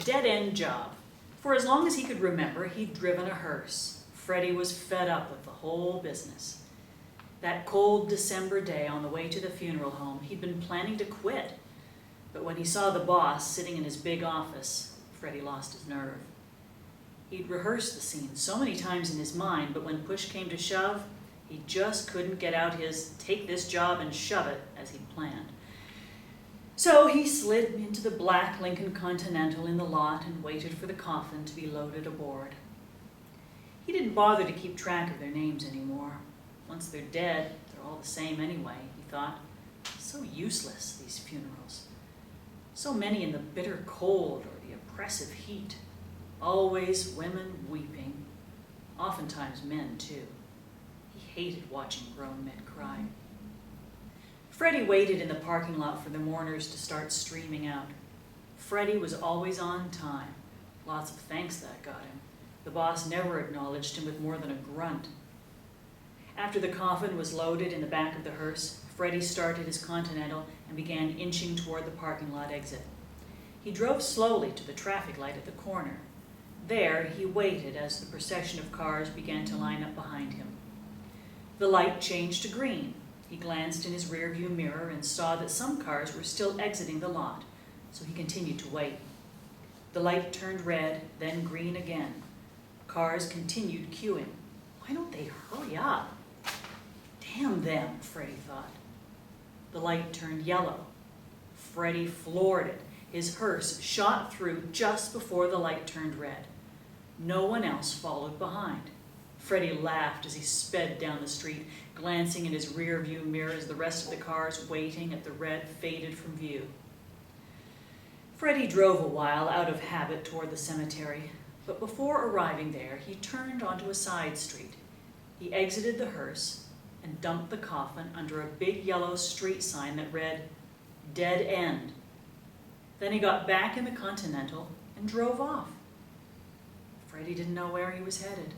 Dead-end job. For as long as he could remember, he'd driven a hearse. Freddie was fed up with the whole business. That cold December day on the way to the funeral home, he'd been planning to quit. But when he saw the boss sitting in his big office, Freddie lost his nerve. He'd rehearsed the scene so many times in his mind, but when push came to shove, he just couldn't get out his take this job and shove it as he'd planned. So he slid into the black Lincoln Continental in the lot and waited for the coffin to be loaded aboard. He didn't bother to keep track of their names anymore. Once they're dead, they're all the same anyway, he thought. So useless, these funerals. So many in the bitter cold or the oppressive heat. Always women weeping. Oftentimes men, too. He hated watching grown men cry. Freddie waited in the parking lot for the mourners to start streaming out. Freddie was always on time. Lots of thanks that got him. The boss never acknowledged him with more than a grunt. After the coffin was loaded in the back of the hearse, Freddie started his Continental and began inching toward the parking lot exit. He drove slowly to the traffic light at the corner. There, he waited as the procession of cars began to line up behind him. The light changed to green. He glanced in his rearview mirror and saw that some cars were still exiting the lot, so he continued to wait. The light turned red, then green again. Cars continued queuing. Why don't they hurry up? Damn them, Freddie thought. The light turned yellow. Freddie floored it. His hearse shot through just before the light turned red. No one else followed behind. Freddie laughed as he sped down the street, glancing in his rearview mirror as the rest of the cars waiting at the red faded from view. Freddie drove a while out of habit toward the cemetery, but before arriving there, he turned onto a side street. He exited the hearse and dumped the coffin under a big yellow street sign that read, "Dead End." Then he got back in the Continental and drove off. Freddie didn't know where he was headed.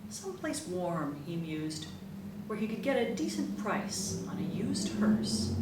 Someplace warm, he mused, where he could get a decent price on a used hearse.